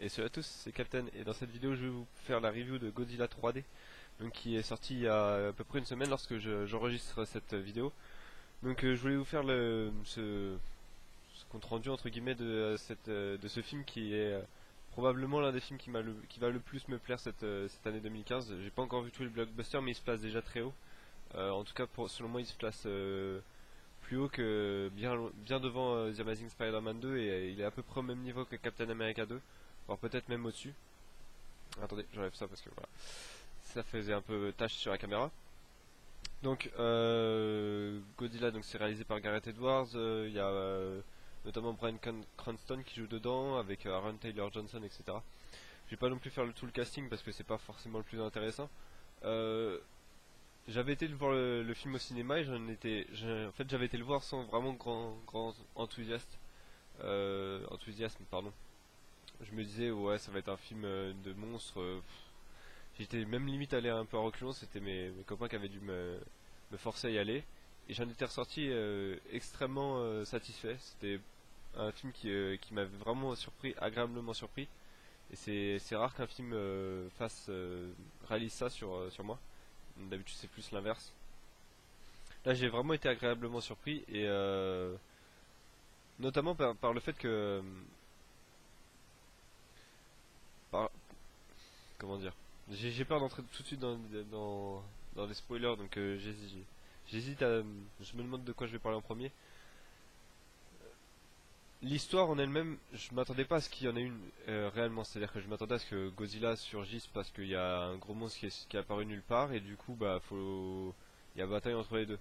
Et salut à tous, c'est Captain et dans cette vidéo je vais vous faire la review de Godzilla 3D, donc qui est sorti il y a à peu près une semaine lorsque j'enregistre cette vidéo. Donc je voulais vous faire ce compte rendu entre guillemets de ce film qui est probablement l'un des films qui va le plus me plaire cette année 2015. J'ai pas encore vu tous les blockbusters mais il se place déjà très haut. En tout cas selon moi il se place plus haut que bien devant The Amazing Spider-Man 2 et il est à peu près au même niveau que Captain America 2, voire peut-être même au-dessus. Attendez, j'enlève ça parce que voilà, ça faisait un peu tâche sur la caméra. Donc Godzilla, donc c'est réalisé par Gareth Edwards. Il y a notamment Bryan Cranston qui joue dedans avec Aaron Taylor Johnson, etc. Je vais pas non plus faire tout le casting parce que c'est pas forcément le plus intéressant. J'avais été voir le film au cinéma et en fait j'avais été le voir sans vraiment grand enthousiasme, pardon. Je me disais ouais ça va être un film de monstres. J'étais même limite allé un peu à reculons, c'était mes copains qui avaient dû me forcer à y aller. Et j'en étais ressorti extrêmement satisfait. C'était un film qui m'avait vraiment surpris, agréablement surpris. Et c'est rare qu'un film réalise ça sur moi. D'habitude c'est plus l'inverse. Là j'ai vraiment été agréablement surpris et notamment par le fait que par, comment dire, j'ai peur d'entrer tout de suite dans les spoilers, donc j'hésite à, je me demande de quoi je vais parler en premier. L'histoire en elle-même, je m'attendais pas à ce qu'il y en ait une réellement, c'est-à-dire que je m'attendais à ce que Godzilla surgisse parce qu'il y a un gros monstre qui est apparu nulle part et du coup il y a bataille entre les deux.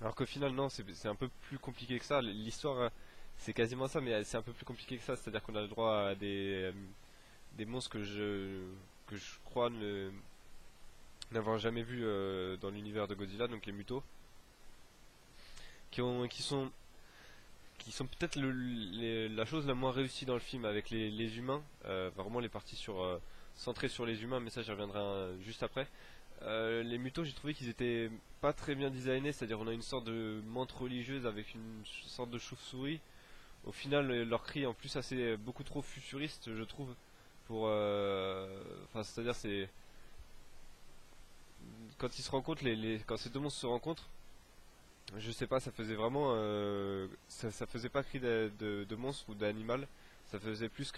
Alors qu'au final non, c'est un peu plus compliqué que ça. L'histoire c'est quasiment ça, mais c'est un peu plus compliqué que ça, c'est-à-dire qu'on a le droit à des monstres que je crois n'avoir jamais vu dans l'univers de Godzilla, donc les Mutos, qui ont qui sont peut-être la chose la moins réussie dans le film avec les humains, vraiment les parties centrées sur les humains, mais ça j'y reviendrai juste après. Les Mutos, j'ai trouvé qu'ils étaient pas très bien designés, c'est-à-dire on a une sorte de menthe religieuse avec une sorte de chauve-souris. Au final, leur cri en plus assez beaucoup trop futuriste, je trouve. Enfin, c'est-à-dire c'est quand ils se rencontrent, quand ces deux monstres se rencontrent, je sais pas, ça faisait vraiment, ça faisait pas cri de monstre ou d'animal, ça faisait plus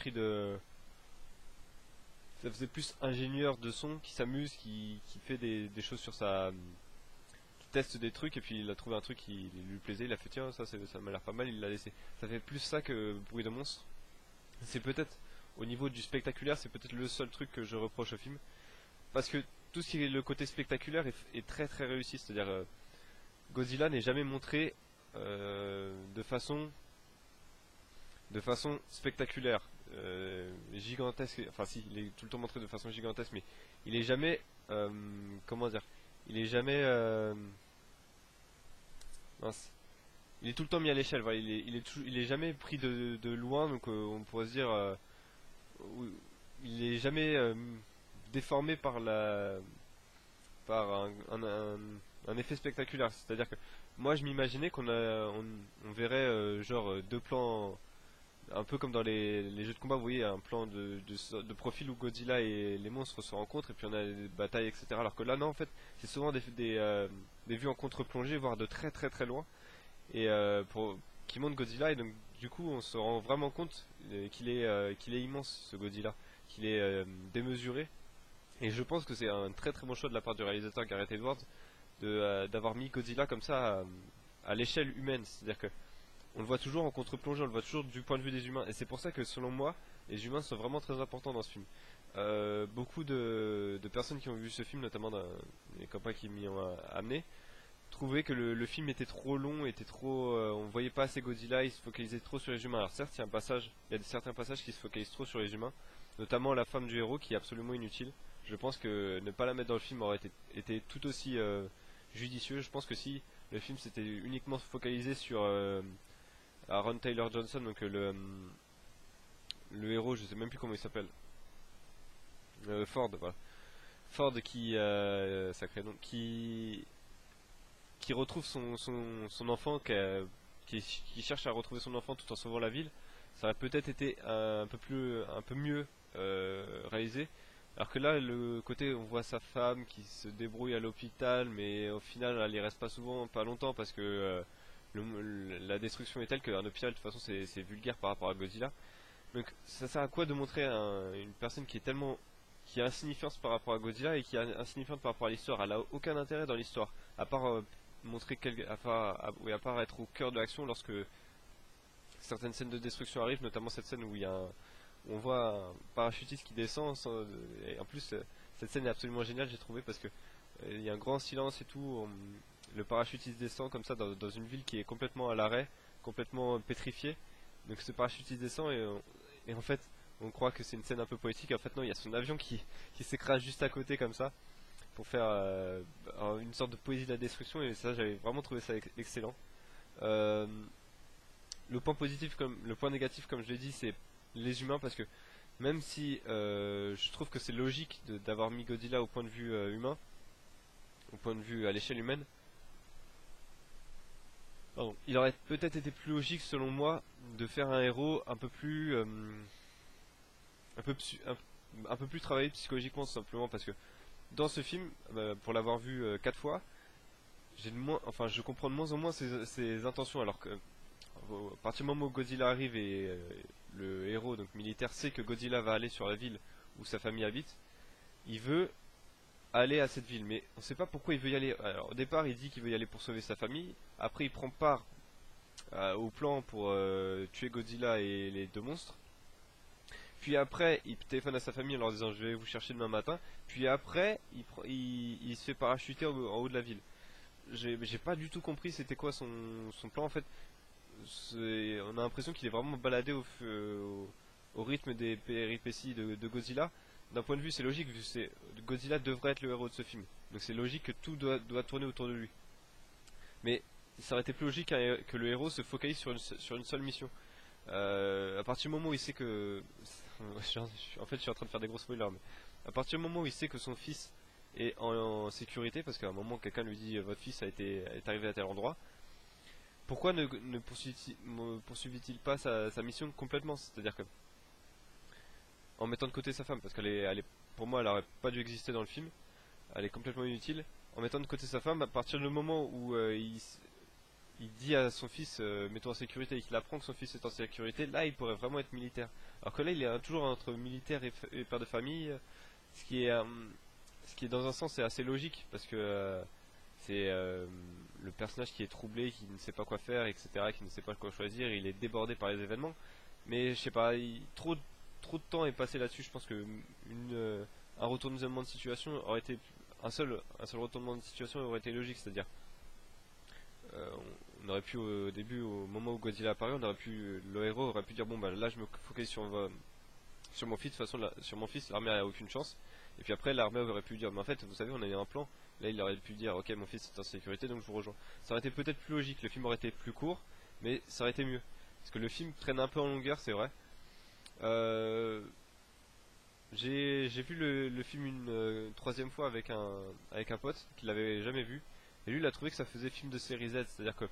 ça faisait plus ingénieur de son qui s'amuse, qui fait des choses sur qui teste des trucs et puis il a trouvé un truc qui lui plaisait, il a fait tiens ça m'a l'air pas mal, il l'a laissé. Ça fait plus ça que bruit de monstre. C'est peut-être au niveau du spectaculaire, c'est peut-être le seul truc que je reproche au film, parce que tout ce qui est le côté spectaculaire est très très réussi, c'est-à-dire Godzilla n'est jamais montré de façon spectaculaire, gigantesque. Enfin, si, il est tout le temps montré de façon gigantesque, mais il est jamais, comment dire, il est jamais, mince, il est tout le temps mis à l'échelle. Voilà, il est jamais pris de loin, donc on pourrait se dire, il est jamais déformé par un effet spectaculaire. C'est-à-dire que moi je m'imaginais on verrait genre deux plans, un peu comme dans les jeux de combat, vous voyez, un plan de profil où Godzilla et les monstres se rencontrent et puis on a des batailles, etc. Alors que là, non, en fait, c'est souvent des vues en contre-plongée, voire de très très très loin, et qui montrent Godzilla, et donc du coup, on se rend vraiment compte qu'il est immense ce Godzilla, qu'il est démesuré. Et je pense que c'est un très très bon choix de la part du réalisateur Gareth Edwards d'avoir mis Godzilla comme ça à l'échelle humaine, c'est-à-dire que on le voit toujours en contre-plongée, on le voit toujours du point de vue des humains, et c'est pour ça que selon moi, les humains sont vraiment très importants dans ce film. Beaucoup de personnes qui ont vu ce film, notamment des copains qui m'y ont amené, trouvaient que le film était trop long, était trop, on voyait pas assez Godzilla, il se focalisait trop sur les humains. Alors certes, il y a certains passages qui se focalisent trop sur les humains, notamment la femme du héros qui est absolument inutile. Je pense que ne pas la mettre dans le film aurait été tout aussi judicieux. Je pense que si le film s'était uniquement focalisé sur Aaron Taylor Johnson, donc le héros, je sais même plus comment il s'appelle, Ford, voilà. Ford sacré nom, qui retrouve son enfant, qui cherche à retrouver son enfant tout en sauvant la ville. ça aurait peut-être été un peu mieux réalisé. Alors que là, le côté on voit sa femme qui se débrouille à l'hôpital, mais au final elle y reste pas souvent, pas longtemps parce que la destruction est telle qu'un hôpital de toute façon c'est vulgaire par rapport à Godzilla. Donc ça sert à quoi de montrer une personne qui est tellement qui est insignifiante par rapport à Godzilla et qui est insignifiante par rapport à l'histoire. Elle a aucun intérêt dans l'histoire, à part montrer oui, à part être au cœur de l'action lorsque certaines scènes de destruction arrivent, notamment cette scène où où on voit un parachutiste qui descend et en plus cette scène est absolument géniale j'ai trouvé parce que il y a un grand silence et tout, le parachutiste descend comme ça dans une ville qui est complètement à l'arrêt, complètement pétrifiée. Donc ce parachutiste descend et en fait on croit que c'est une scène un peu poétique, en fait non, il y a son avion qui s'écrase juste à côté comme ça pour faire une sorte de poésie de la destruction et ça j'avais vraiment trouvé ça excellent. Euh, le point négatif comme je l'ai dit c'est les humains parce que même si je trouve que c'est logique d'avoir mis Godzilla au point de vue humain, au point de vue à l'échelle humaine, pardon, il aurait peut-être été plus logique selon moi de faire un héros un peu plus un peu, un peu plus travaillé psychologiquement tout simplement parce que dans ce film, pour l'avoir vu 4 fois, je comprends de moins en moins ses intentions alors que à partir du moment où Godzilla arrive et le héros donc militaire sait que Godzilla va aller sur la ville où sa famille habite, il veut aller à cette ville, mais on ne sait pas pourquoi il veut y aller. Alors au départ, il dit qu'il veut y aller pour sauver sa famille. Après, il prend part au plan pour tuer Godzilla et les deux monstres. Puis après, il téléphone à sa famille en leur disant je vais vous chercher demain matin. Puis après, il se fait parachuter en haut de la ville. J'ai pas du tout compris c'était quoi son plan en fait. On a l'impression qu'il est vraiment baladé au rythme des péripéties de Godzilla. D'un point de vue, c'est logique, vu que Godzilla devrait être le héros de ce film. Donc c'est logique que tout doit tourner autour de lui. Mais ça aurait été plus logique que le héros se focalise sur une seule mission. À partir du moment où il sait que... En fait, je suis en train de faire des gros spoilers, mais à partir du moment où il sait que son fils est en sécurité, parce qu'à un moment, quelqu'un lui dit votre fils est arrivé à tel endroit, pourquoi ne poursuivit-il pas sa mission complètement? C'est-à-dire que en mettant de côté sa femme, parce pour moi, elle aurait pas dû exister dans le film, elle est complètement inutile. En mettant de côté sa femme, à partir du moment où il dit à son fils mets-toi en sécurité et qu'il apprend que son fils est en sécurité, là il pourrait vraiment être militaire. Alors que là il est toujours entre militaire et père de famille, ce qui est, euh, ce qui est dans un sens est assez logique parce que c'est le personnage qui est troublé, qui ne sait pas quoi faire, etc., qui ne sait pas quoi choisir, il est débordé par les événements. Mais je sais pas, trop de temps est passé là-dessus. Je pense que un retournement de situation aurait été un seul retournement de situation aurait été logique, c'est-à-dire euh, on aurait pu au début, au moment où Godzilla apparaît, le héros aurait pu dire bon bah là je me focalise sur mon fils, de toute façon sur mon fils l'armée a aucune chance. Et puis après l'armée aurait pu dire mais en fait vous savez on a eu un plan. Là il aurait pu dire ok mon fils est en sécurité donc je vous rejoins. Ça aurait été peut-être plus logique, le film aurait été plus court, mais ça aurait été mieux. Parce que le film traîne un peu en longueur, c'est vrai. Euh, j'ai vu le film une troisième fois avec un pote qui l'avait jamais vu. Et lui il a trouvé que ça faisait film de série Z, c'est-à-dire que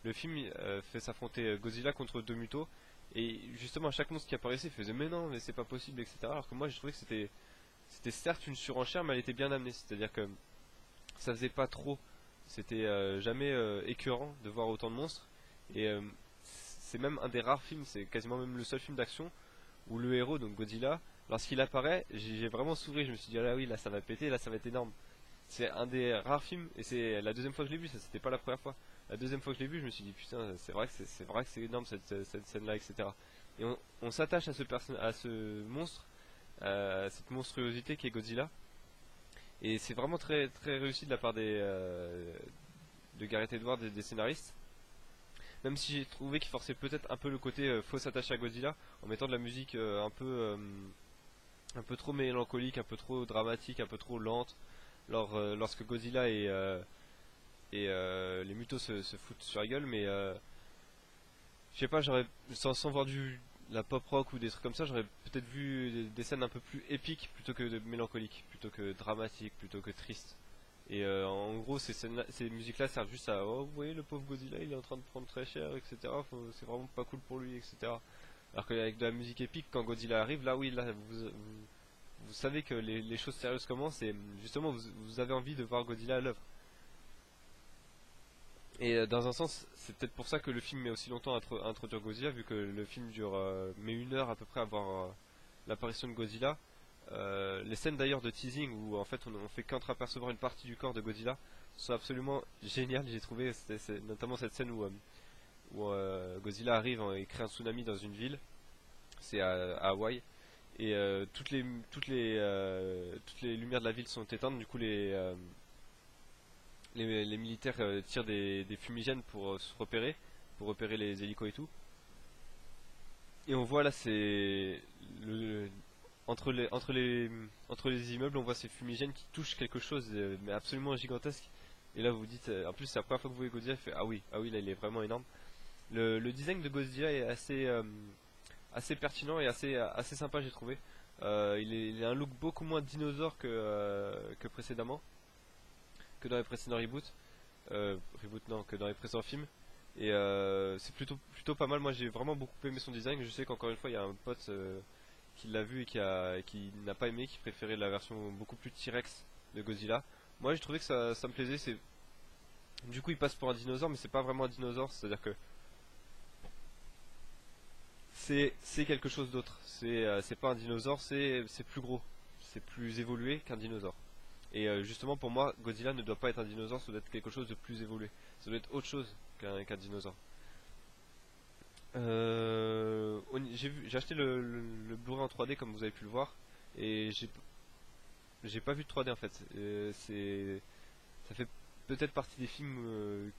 le film fait s'affronter Godzilla contre deux mutos. Et justement à chaque monstre qui apparaissait il faisait mais non mais c'est pas possible etc. Alors que moi j'ai trouvé que c'était certes une surenchère mais elle était bien amenée. C'est-à-dire que ça faisait pas trop. C'était jamais écœurant de voir autant de monstres. Et c'est même un des rares films, c'est quasiment même le seul film d'action où le héros, donc Godzilla, lorsqu'il apparaît, j'ai vraiment souri. Je me suis dit, ah là oui, là ça va péter, là ça va être énorme. C'est un des rares films, et c'est la deuxième fois que je l'ai vu, ça c'était pas la première fois. La deuxième fois que je l'ai vu, je me suis dit, putain, c'est vrai que c'est énorme cette scène-là, etc. Et on s'attache à ce monstre, à cette monstruosité qui est Godzilla. Et c'est vraiment très, très réussi de la part de Gareth Edwards et des scénaristes. Même si j'ai trouvé qu'il forçait peut-être un peu le côté faut s'attacher à Godzilla en mettant de la musique un peu trop mélancolique, un peu trop dramatique, un peu trop lente. Lorsque Godzilla et les mutos se foutent sur la gueule, mais je sais pas, sans voir la pop rock ou des trucs comme ça, j'aurais peut-être vu des scènes un peu plus épiques plutôt que mélancoliques, plutôt que dramatiques, plutôt que tristes. Et en gros, ces musiques-là servent juste à oh, vous voyez, le pauvre Godzilla, il est en train de prendre très cher, etc. C'est vraiment pas cool pour lui, etc. Alors qu'avec de la musique épique, quand Godzilla arrive, là oui, là vous savez que les choses sérieuses commencent et justement vous avez envie de voir Godzilla à l'œuvre. Et dans un sens, c'est peut-être pour ça que le film met aussi longtemps à introduire Godzilla, vu que le film dure met 1 heure à peu près à voir l'apparition de Godzilla. Les scènes d'ailleurs de teasing où en fait on fait qu'entreapercevoir une partie du corps de Godzilla sont absolument géniales, j'ai trouvé. Notamment cette scène où Godzilla arrive et crée un tsunami dans une ville, c'est à Hawaï, et toutes les lumières de la ville sont éteintes. Du coup les militaires tirent des fumigènes pour se repérer, pour repérer les hélicos et tout. Et on voit là, le, entre les immeubles, on voit ces fumigènes qui touchent quelque chose, mais absolument gigantesque. Et là, vous vous dites, en plus, c'est la première fois que vous voyez Godzilla, fait ah oui, là, il est vraiment énorme. Le design de Godzilla est assez pertinent et assez sympa, j'ai trouvé. Il a un look beaucoup moins dinosaure que précédemment, que dans les précédents reboots. Reboot non, que dans les précédents films. Et c'est plutôt pas mal. Moi j'ai vraiment beaucoup aimé son design. Je sais qu'encore une fois il y a un pote qui l'a vu et qui n'a pas aimé, qui préférait la version beaucoup plus T-Rex de Godzilla. Moi j'ai trouvé que ça me plaisait. Du coup il passe pour un dinosaure, mais c'est pas vraiment un dinosaure. C'est-à-dire que c'est quelque chose d'autre. C'est pas un dinosaure, c'est plus gros, c'est plus évolué qu'un dinosaure. Et justement pour moi, Godzilla ne doit pas être un dinosaure, ça doit être quelque chose de plus évolué. Ça doit être autre chose qu'un dinosaure. J'ai acheté le Blu-ray en 3D comme vous avez pu le voir, et j'ai pas vu de 3D en fait. Ça fait peut-être partie des films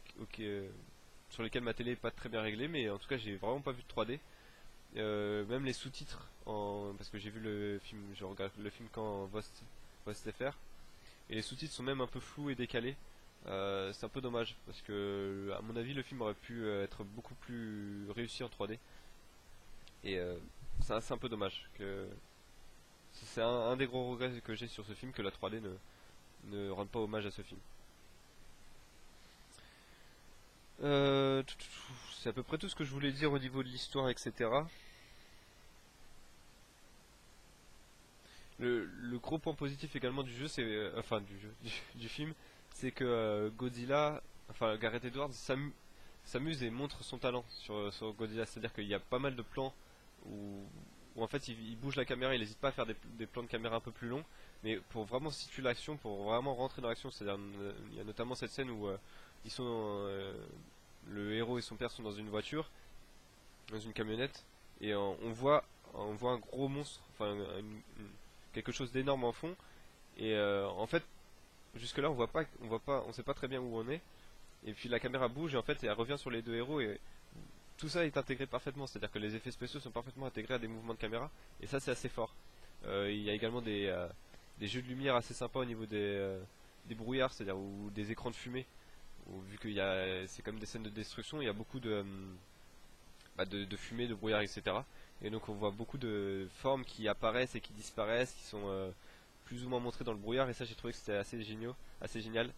sur lesquels ma télé est pas très bien réglée, mais en tout cas j'ai vraiment pas vu de 3D. Même les sous-titres, parce que j'ai vu le film, je regarde le film quand Vost FR, et les sous-titres sont même un peu flous et décalés. C'est un peu dommage parce que, à mon avis, le film aurait pu être beaucoup plus réussi en 3D. Et c'est un peu dommage que c'est un des gros regrets que j'ai sur ce film, que la 3D ne rende pas hommage à ce film. C'est à peu près tout ce que je voulais dire au niveau de l'histoire, etc. Le gros point positif également du jeu, c'est enfin du jeu, du film, c'est que Godzilla, enfin Gareth Edwards s'amuse et montre son talent sur Godzilla. C'est-à-dire qu'il y a pas mal de plans où en fait il bouge la caméra, il n'hésite pas à faire des plans de caméra un peu plus longs, mais pour vraiment situer l'action, pour vraiment rentrer dans l'action. C'est-à-dire il y a notamment cette scène où ils sont le héros et son père sont dans une voiture, dans une camionnette, et on voit un gros monstre, enfin quelque chose d'énorme en fond, et en fait jusque là on sait pas très bien où on est, et puis la caméra bouge et en fait elle revient sur les deux héros, et tout ça est intégré parfaitement, c'est à dire que les effets spéciaux sont parfaitement intégrés à des mouvements de caméra, et ça c'est assez fort. Il y a également des jeux de lumière assez sympas au niveau des brouillards, c'est à dire ou des écrans de fumée, vu que c'est comme des scènes de destruction, il y a beaucoup de fumée, de brouillard, etc. Et donc on voit beaucoup de formes qui apparaissent et qui disparaissent, qui sont plus ou moins montrées dans le brouillard, et ça j'ai trouvé que c'était assez génial.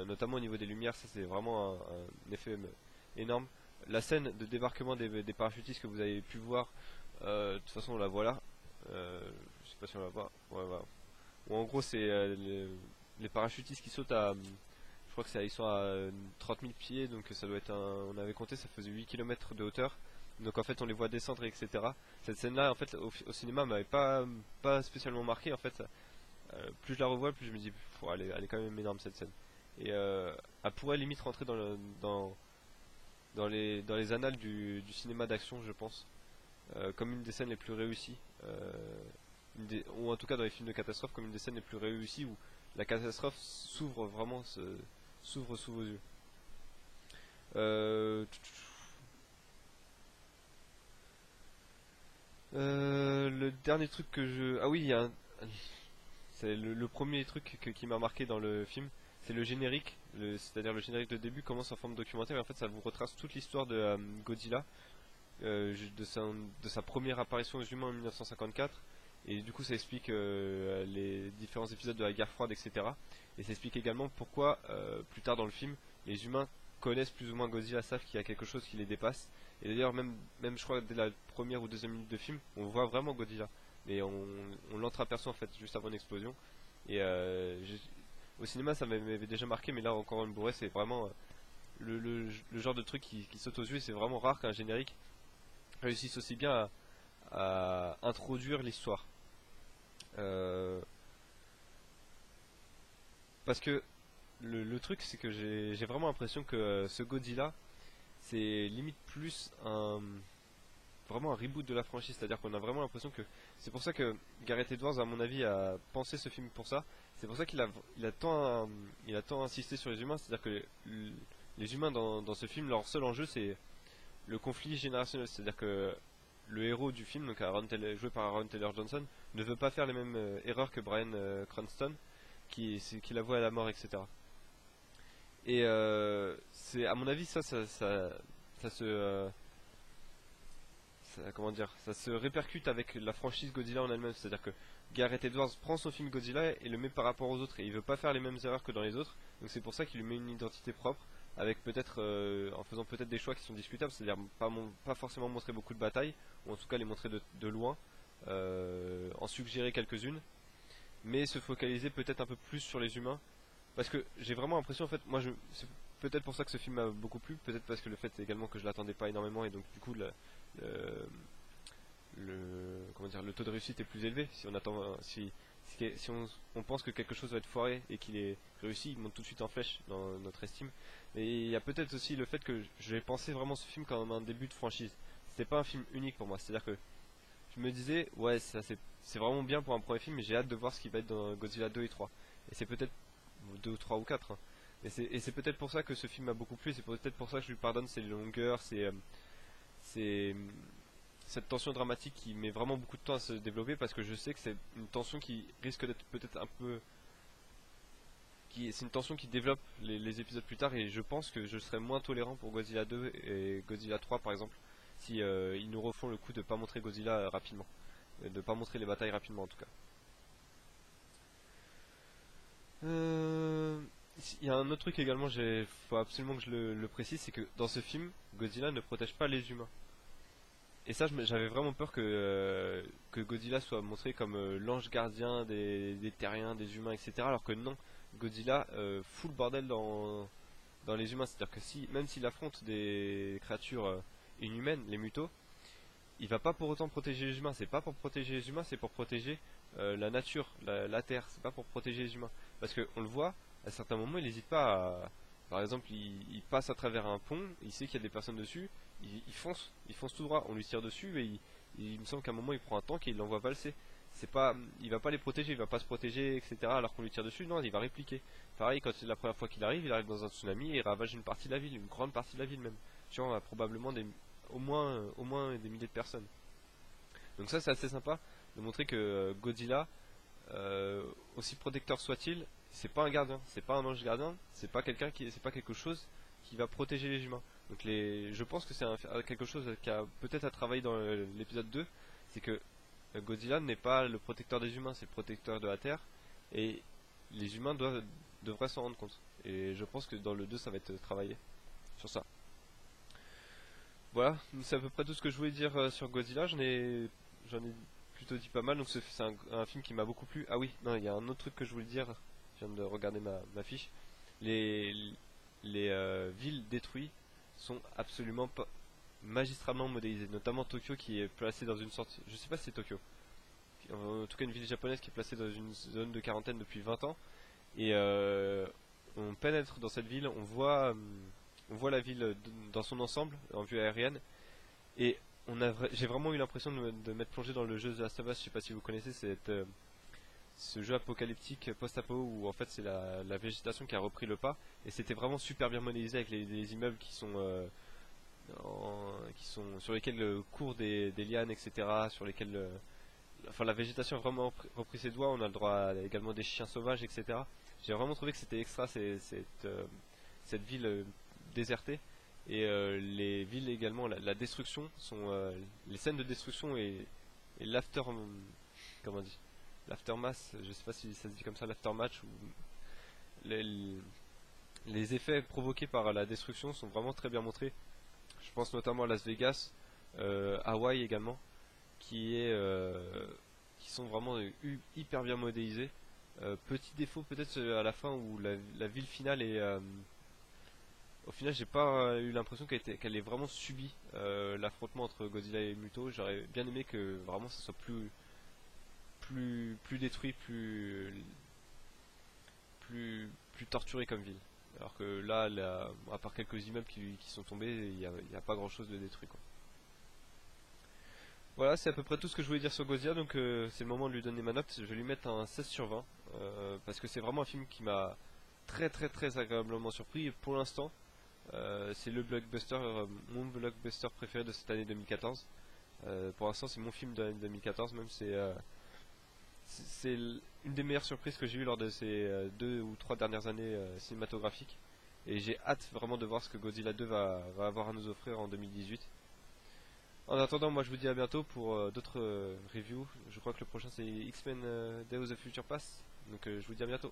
Notamment au niveau des lumières, ça c'est vraiment un effet énorme. La scène de débarquement des parachutistes que vous avez pu voir, de toute façon on la voit là. Je sais pas si on la voit. Ouais, voilà. Ou en gros c'est les parachutistes qui sautent je crois que ils sont à 30 000 pieds, donc ça doit être on avait compté, ça faisait 8 km de hauteur. Donc en fait on les voit descendre, etc. Cette scène là en fait au cinéma m'avait pas spécialement marqué en fait. Plus je la revois, plus je me dis elle est quand même énorme cette scène. Et elle pourrait limite rentrer dans les annales du cinéma d'action, je pense, comme une des scènes les plus réussies, ou en tout cas dans les films de catastrophe, comme une des scènes les plus réussies où la catastrophe s'ouvre sous vos yeux. Euh, le dernier truc ah oui, c'est le premier truc qui m'a marqué dans le film, c'est le générique. C'est-à-dire le générique de début commence en forme documentaire, et en fait ça vous retrace toute l'histoire de Godzilla, de sa première apparition aux humains en 1954. Et du coup ça explique les différents épisodes de la guerre froide, etc. Et ça explique également pourquoi plus tard dans le film les humains connaissent plus ou moins Godzilla savent qu'il y a quelque chose qui les dépasse. Et d'ailleurs, même je crois dès la première ou deuxième minute de film, on voit vraiment Godzilla. Mais on l'entreaperçoit en fait juste avant l'explosion. Et au cinéma, ça m'avait déjà marqué, mais là encore en Blu-ray, c'est vraiment le genre de truc qui saute aux yeux. C'est vraiment rare qu'un générique réussisse aussi bien à introduire l'histoire. Euh, Parce que le truc, c'est que j'ai vraiment l'impression que ce Godzilla, c'est limite plus vraiment un reboot de la franchise. C'est-à-dire qu'on a vraiment l'impression que c'est pour ça que Gareth Edwards, à mon avis, a pensé ce film pour ça. C'est pour ça il a tant insisté sur les humains. C'est-à-dire que les humains dans ce film, leur seul enjeu, c'est le conflit générationnel. C'est-à-dire que le héros du film, donc joué par Aaron Taylor Johnson, ne veut pas faire les mêmes erreurs que Bryan Cranston, qui la voit à la mort, etc. Et c'est à mon avis ça se comment dire, ça se répercute avec la franchise Godzilla en elle-même. C'est-à-dire que Gareth Edwards prend son film Godzilla et le met par rapport aux autres et il veut pas faire les mêmes erreurs que dans les autres. Donc c'est pour ça qu'il lui met une identité propre, avec peut-être en faisant peut-être des choix qui sont discutables, c'est-à-dire pas forcément montrer beaucoup de batailles, ou en tout cas les montrer de loin, en suggérer quelques-unes, mais se focaliser peut-être un peu plus sur les humains. Parce que j'ai vraiment l'impression, en fait, c'est peut-être pour ça que ce film m'a beaucoup plu, peut-être parce que le fait également que je l'attendais pas énormément et donc du coup le- comment dire, le taux de réussite est plus élevé. Si on attend, si on pense que quelque chose va être foiré et qu'il est réussi, il monte tout de suite en flèche dans notre estime. Et il y a peut-être aussi le fait que j'ai pensé vraiment ce film comme un début de franchise. C'était pas un film unique pour moi, c'est-à-dire que je me disais, ouais, ça c'est vraiment bien pour un premier film, mais j'ai hâte de voir ce qui va être dans Godzilla 2 et 3. Et c'est peut-être 2 ou 3 ou 4, hein. Et c'est peut-être pour ça que ce film m'a beaucoup plu, c'est peut-être pour ça que je lui pardonne ses longueurs, c'est cette tension dramatique qui met vraiment beaucoup de temps à se développer, parce que je sais que c'est une tension qui risque d'être peut-être un peu c'est une tension qui développe les épisodes plus tard, et je pense que je serais moins tolérant pour Godzilla 2 et Godzilla 3 par exemple, si ils nous refont le coup de pas montrer Godzilla rapidement, de pas montrer les batailles rapidement en tout cas. Euh, il y a un autre truc également, faut absolument que je le précise, c'est que dans ce film, Godzilla ne protège pas les humains. Et ça, j'avais vraiment peur que Godzilla soit montré comme l'ange gardien des terriens, des humains, etc. Alors que non, Godzilla fout le bordel dans les humains. C'est-à-dire que même s'il affronte des créatures inhumaines, les mutos, il va pas pour autant protéger les humains. C'est pas pour protéger les humains, c'est pour protéger la nature, la terre. C'est pas pour protéger les humains. Parce qu'on le voit, à certains moments, il n'hésite pas par exemple, il passe à travers un pont, il sait qu'il y a des personnes dessus, il fonce tout droit. On lui tire dessus et il me semble qu'à un moment il prend un tank et il l'envoie valser. C'est pas, il va pas les protéger, il va pas se protéger, etc. Alors qu'on lui tire dessus, non, il va répliquer. Pareil, quand c'est la première fois il arrive dans un tsunami et il ravage une partie de la ville, une grande partie de la ville même. Tu vois, on a probablement au moins des milliers de personnes. Donc ça, c'est assez sympa de montrer que Godzilla, aussi protecteur soit-il, c'est pas un gardien, c'est pas un ange gardien, c'est pas quelque chose qui va protéger les humains. Donc je pense que c'est quelque chose qui a peut-être à travailler dans l'épisode 2, c'est que Godzilla n'est pas le protecteur des humains, c'est le protecteur de la Terre, et les humains devraient s'en rendre compte. Et je pense que dans le 2 ça va être travaillé sur ça. Voilà, c'est à peu près tout ce que je voulais dire sur Godzilla. J'en ai plutôt dit pas mal. Donc c'est un film qui m'a beaucoup plu. Ah oui, non, il y a un autre truc que je voulais dire. Je viens de regarder ma fiche. Les, les villes détruites sont absolument pas magistralement modélisées. Notamment Tokyo qui est placé dans une sorte, je sais pas si c'est Tokyo. En tout cas une ville japonaise qui est placée dans une zone de quarantaine depuis 20 ans. Et on pénètre dans cette ville, on voit la ville dans son ensemble en vue aérienne, et j'ai vraiment eu l'impression de m'être plongé dans le jeu The Last of Us. Je sais pas si vous connaissez ce jeu apocalyptique post-apo où en fait c'est la végétation qui a repris le pas, et c'était vraiment super bien modélisé avec les immeubles qui sont sur lesquels courent des lianes, etc. Sur lesquels enfin la végétation a vraiment repris ses doigts. On a le droit également des chiens sauvages, etc. J'ai vraiment trouvé que c'était extra cette ville désertée, et les villes également, la destruction les scènes de destruction et comment on dit, l'aftermath, je sais pas si ça se dit comme ça, l'aftermatch, ou les- Les effets provoqués par la destruction sont vraiment très bien montrés. Je pense notamment à Las Vegas, Hawaï également, qui est qui sont vraiment hyper bien modélisés. Petit défaut peut-être à la fin où la ville finale est au final j'ai pas eu l'impression qu'elle ait vraiment subi l'affrontement entre Godzilla et Muto. J'aurais bien aimé que vraiment ça soit plus détruit, plus torturé comme ville. Alors que là, à part quelques immeubles qui sont tombés, il y a pas grand chose de détruit quoi. Voilà, c'est à peu près tout ce que je voulais dire sur Godzilla, donc c'est le moment de lui donner ma note. Je vais lui mettre un 16 sur 20, parce que c'est vraiment un film qui m'a très agréablement surpris. Et pour l'instant, c'est le blockbuster, mon blockbuster préféré de cette année 2014. Pour l'instant, c'est mon film de l'année 2014, même c'est une des meilleures surprises que j'ai eues lors de ces 2 ou 3 dernières années cinématographiques. Et j'ai hâte vraiment de voir ce que Godzilla 2 va avoir à nous offrir en 2018. En attendant, moi je vous dis à bientôt pour d'autres reviews. Je crois que le prochain c'est X-Men Day of the Future Pass. Donc je vous dis à bientôt.